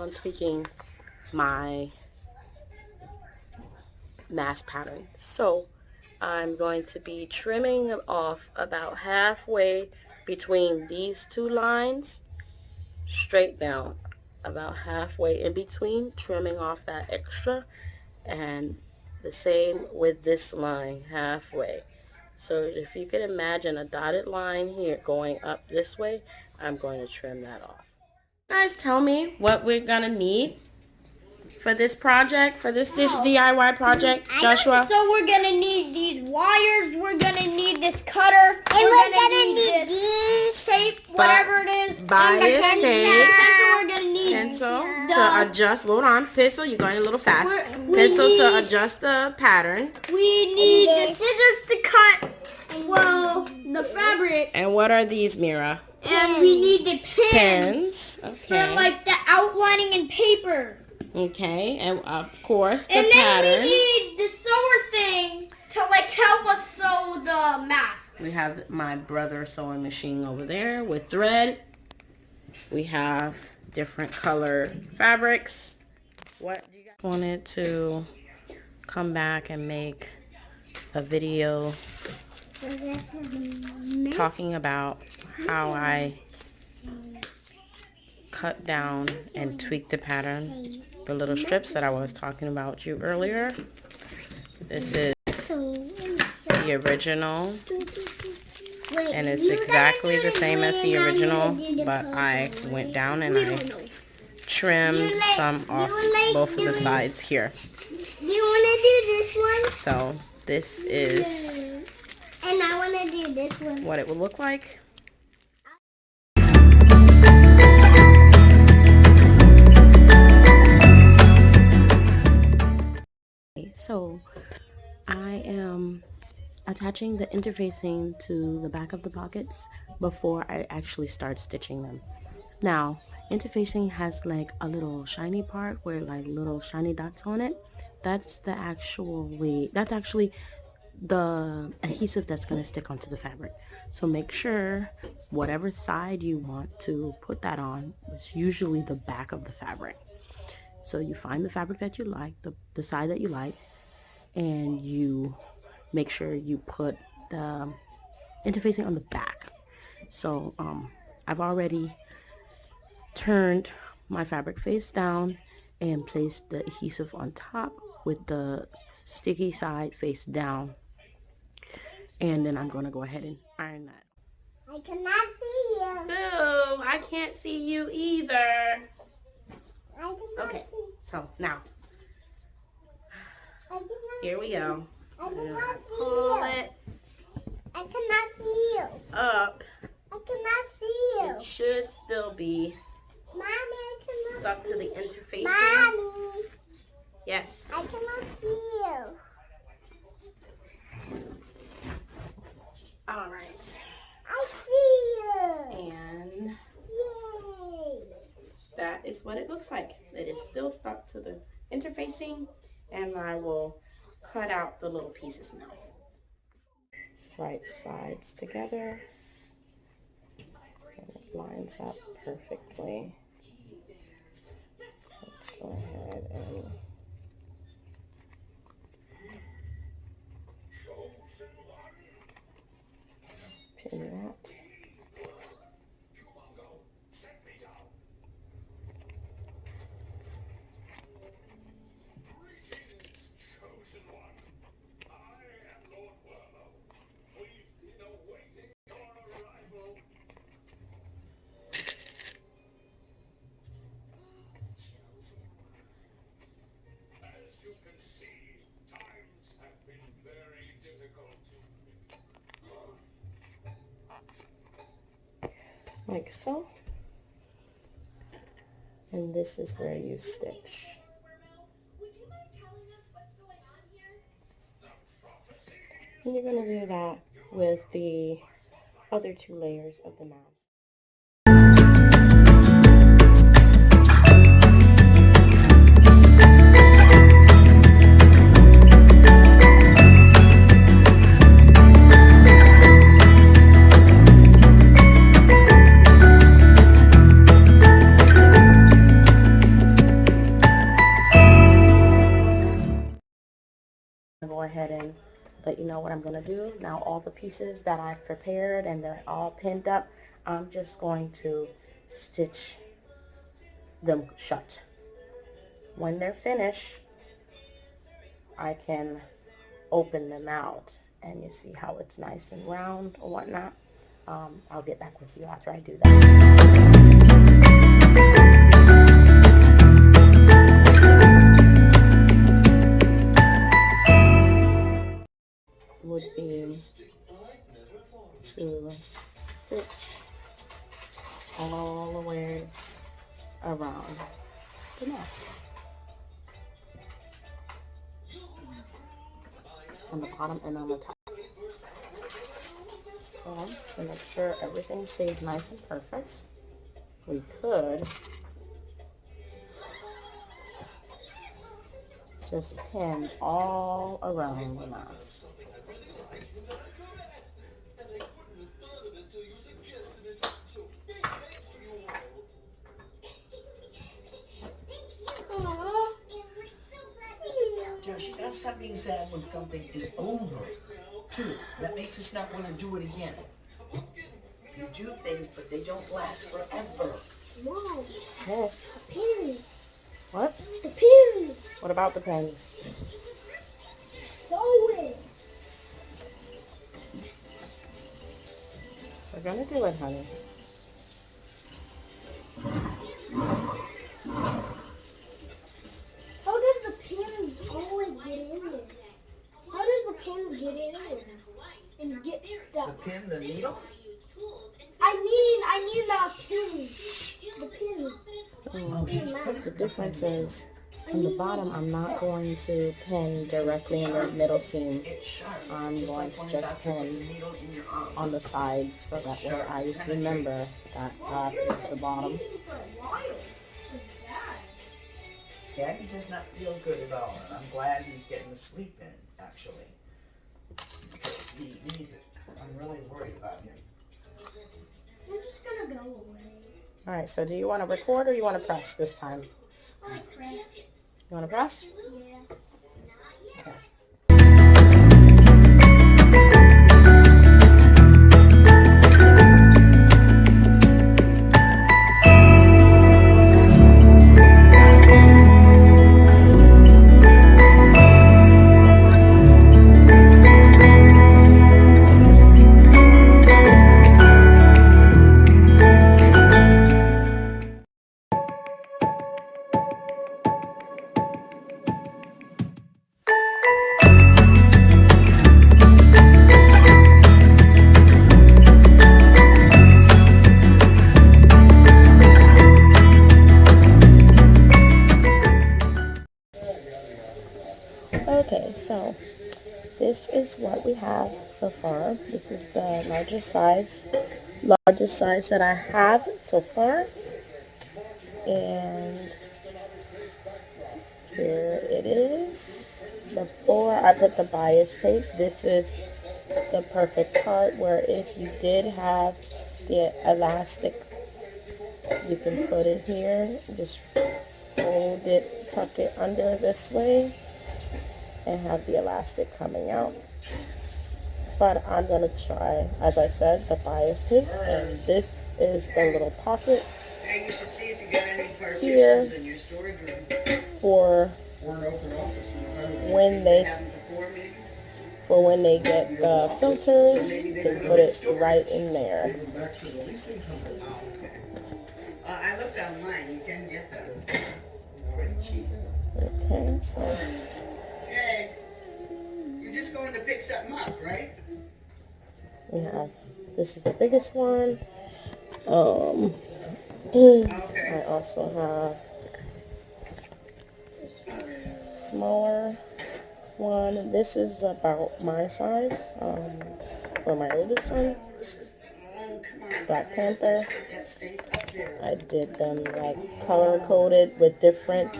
on tweaking my mask pattern. So I'm going to be trimming off about halfway between these two lines, straight down, about halfway in between, trimming off that extra, and the same with this line, halfway. So if you could imagine a dotted line here going up this way, I'm going to trim that off. Guys, tell me what we're gonna need for this project, for this DIY project, Joshua. So we're gonna need these wires, we're gonna need this cutter, and we're gonna need this tape, whatever it is. Buy this tape. Pencil, we're gonna need pencil to adjust. Hold on, pencil. You're going a little fast. Pencil to adjust the pattern. We need the scissors to cut, well, the fabric. And what are these, Mira? And we need the pins. Okay. For like the outlining and paper. Okay, and of course the pattern. And then we need the sewer thing to like help us sew the mask. We have my brother's sewing machine over there with thread. We have different color fabrics. What do you guys wanted to come back and make a video talking about how I cut down and tweak the pattern, the little strips that I was talking about you earlier. This is the original, and it's exactly the same as the original, but I went down and I trimmed some off both of the sides here. You want to do this one? So this is and I want to do this one. What it would look like. So I am attaching the interfacing to the back of the pockets before I actually start stitching them. Now, interfacing has like a little shiny part where like little shiny dots on it. That's actually the adhesive that's going to stick onto the fabric. So make sure whatever side you want to put that on is usually the back of the fabric. So you find the fabric that you like, the side that you like, and you make sure you put the interfacing on the back. So I've already turned my fabric face down and placed the adhesive on top with the sticky side face down. And then I'm going to go ahead and iron that. I cannot see you. Boo! I can't see you either. Okay, so now, here we go. I cannot see pull you. it I cannot see you. up. I cannot see you. It should still be Mommy, I cannot stuck see to the you. interfacing. Mommy, Yes. I cannot see you. All right. I see you. And Yay. that is what it looks like. It is still stuck to the interfacing, and I will cut out the little pieces now. Right sides together. And it lines up perfectly. Let's go ahead and pin that. Like so, and this is where you stitch. And you're going to do that with the other two layers of the mask. now what I'm going to do, now all the pieces that I've prepared and they're all pinned up, I'm just going to stitch them shut. When they're finished, I can open them out and you see how it's nice and round or whatnot. I'll get back with you after I do that. Would be to stitch all the way around the neck. On the bottom and on the top. So to make sure everything stays nice and perfect, we could just pin all around the mask. Josh, you gotta stop being sad when something is over, too. That makes us not want to do it again. You do things, but they don't last forever. Mom, Yes. the pins. What? The pins. What about the pins? Sew it. We're gonna do it, honey. How does the pins always get in there? How does the pins get in there and get stuck? The pin, the needle? I need the pins. The pins. The difference is, on the bottom, I'm not going to pin directly in the middle seam. I'm going to just pin on the sides so that way I remember that that is the bottom. Daddy does not feel good at all, and I'm glad he's getting the sleep in, actually. Because he needs it. I'm really worried about him. We're just gonna go away. Alright, so do you want to record or you want to press this time? I like press. You want to press? Yeah. Okay. Okay, so this is what we have so far. This is the largest size that I have so far. And here it is. Before I put the bias tape, this is the perfect part where if you did have the elastic, you can put it here. Just fold it, tuck it under this way, and have the elastic coming out. But I'm going to try, as I said, the bias tape, and this is the little pocket here for when they get the filters, you can put it right in there. I looked online, you can get them pretty cheap. Okay, so Hey, you're just going to pick something up, right? we have, this is the biggest one. Okay. I also have smaller one. This is about my size for my oldest son, Black Panther. I did them like color coded with different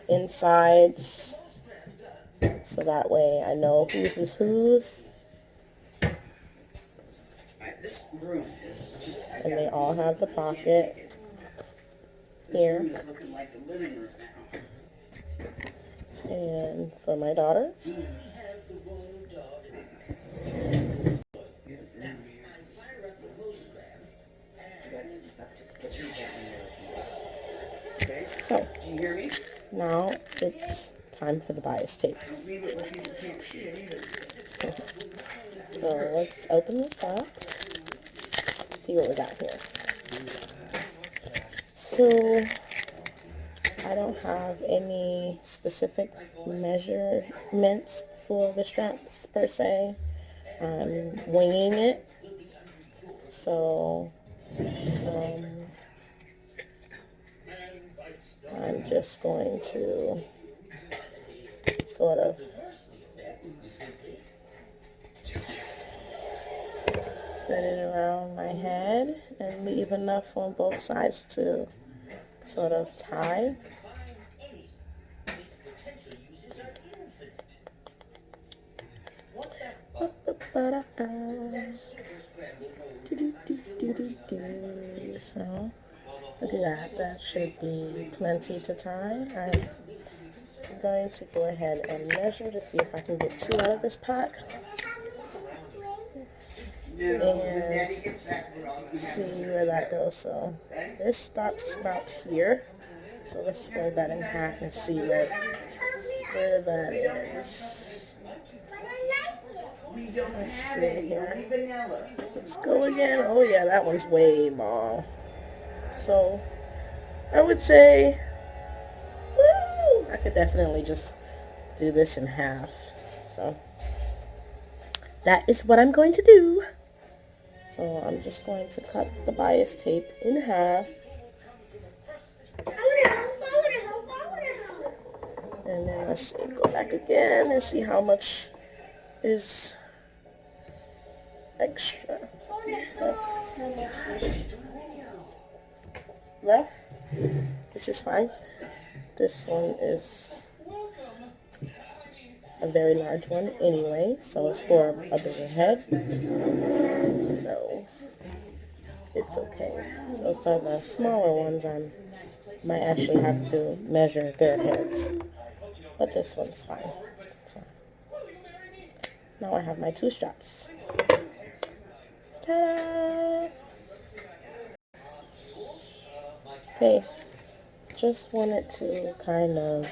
insides, so that way I know whose is whose. And they all have the pocket here. And for my daughter, Now it's time for the bias tape. So let's open this up, see what we got here. So I don't have any specific measurements for the straps per se. I'm winging it. So I'm just going to sort of spread it around my head and leave enough on both sides to sort of tie. So look at that. That should be plenty to tie. I'm going to go ahead and measure to see if I can get 2 out of this pack. And see where that goes. So this stops about here. So let's fold that in half and see where that is. Let's see here. Let's go again. Oh yeah, that one's way long. So I would say, woo, I could definitely just do this in half. So that is what I'm going to do. So I'm just going to cut the bias tape in half. And then let's see, go back again and see how much is extra. Left, which is fine. This one is a very large one anyway, so it's for a bigger head. So it's okay. So for the smaller ones, I might actually have to measure their heads. But this one's fine. So now I have my 2 straps. Ta-da! Okay, just wanted to kind of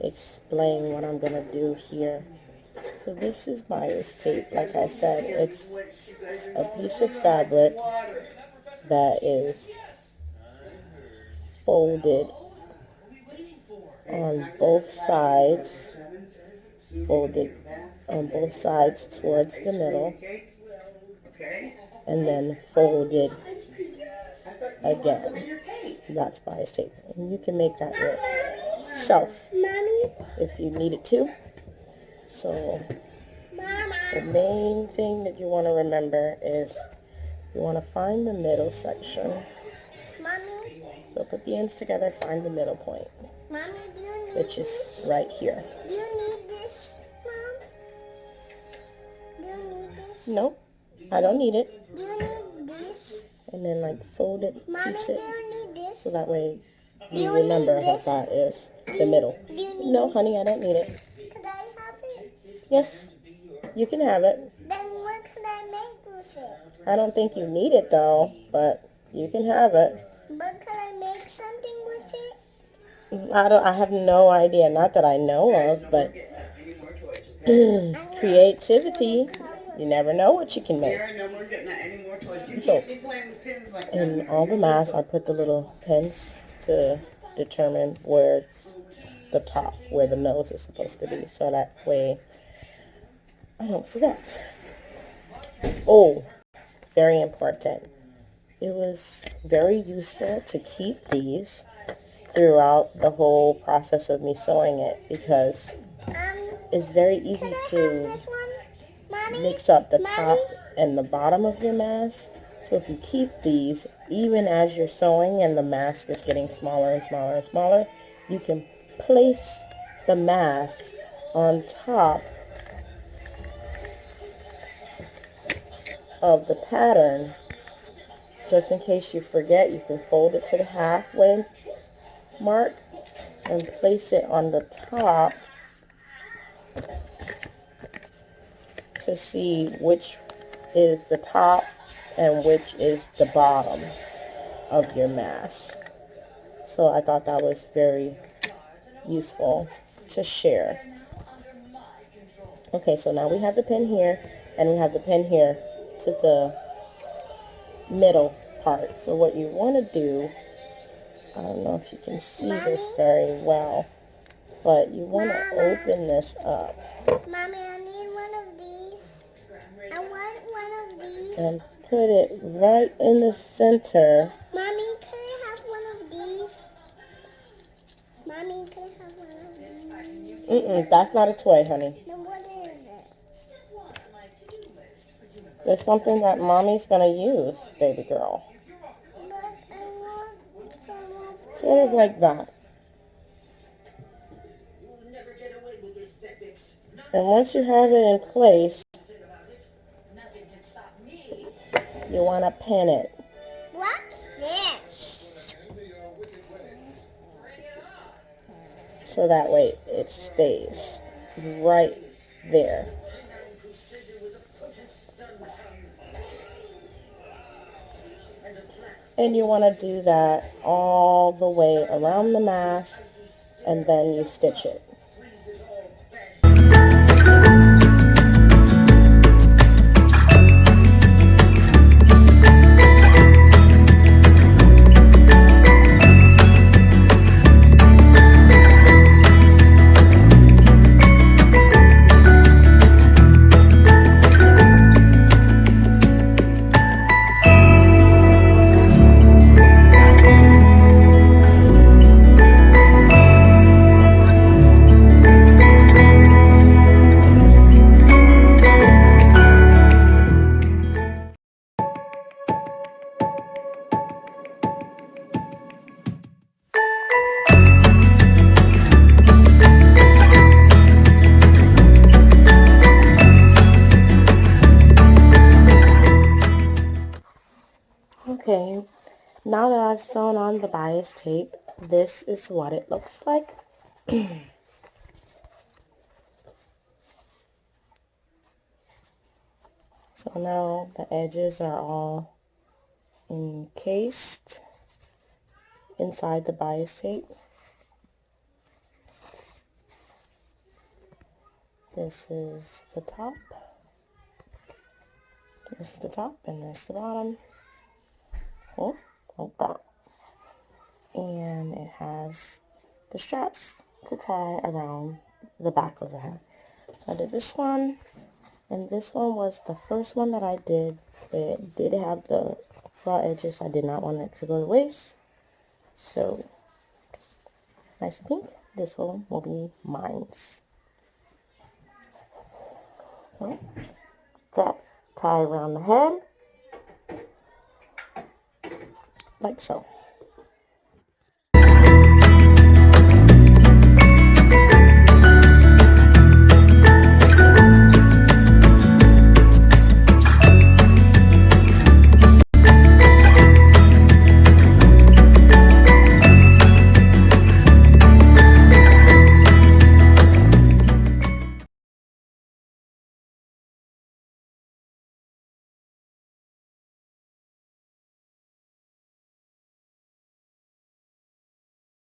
explain what I'm gonna do here. So this is bias tape. Like I said, it's a piece of fabric that is folded on both sides, towards the middle, and then folded again. That's bias tape. And you can make that yourself if you needed to. So the main thing that you want to remember is you want to find the middle section. So put the ends together, find the middle point. Mommy, do you need which is right here. Do you need this, Mom? Do you need this? Nope, I don't need it. Do you need this? And then like fold it, Mommy, piece do it, you need this? so that way Do you you remember need how this? that is the middle. Do you need No, this? honey, I don't need it. Could I have it? Yes, you can have it. Then what could I make with it? I don't think you need it though, but you can have it. But could I make something with it? I have no idea. Not that I know of, but creativity. You never know what you can make. So, in all the masks, I put the little pins to determine where's the top, where the nose is supposed to be, so that way I don't forget. Oh, very important. It was very useful to keep these throughout the whole process of me sewing it, because it's very easy to mix up the top and the bottom of your mask. So if you keep these, even as you're sewing and the mask is getting smaller and smaller and smaller, you can place the mask on top of the pattern. Just in case you forget, you can fold it to the halfway mark and place it on the top to see which is the top and which is the bottom of your mask. So I thought that was very useful to share. Okay, so now we have the pin here, and we have the pin here to the middle part. So what you want to do, I don't know if you can see this very well, but you want to open this up. Mommy, I need one of these. I want one of these. And put it right in the center. Mommy, can I have one of these? Mommy, can I have one of these? That's not a toy, honey. Then what is it? It's something that mommy's gonna use, baby girl. But I want some of Sort of like that. And once you have it in place, you want to pin it. What's this? So that way it stays right there. And you want to do that all the way around the mask, and then you stitch it. Okay, now that I've sewn on the bias tape, this is what it looks like. So now the edges are all encased inside the bias tape. This is the top. This is the top, and this is the bottom. Oh, God. And it has the straps to tie around the back of the hat. So I did this one, and this one was the first one that I did. It did have the raw edges. I did not want it to go to waste. So, nice and pink. This one will be mine's. So, straps tie around the head, like so.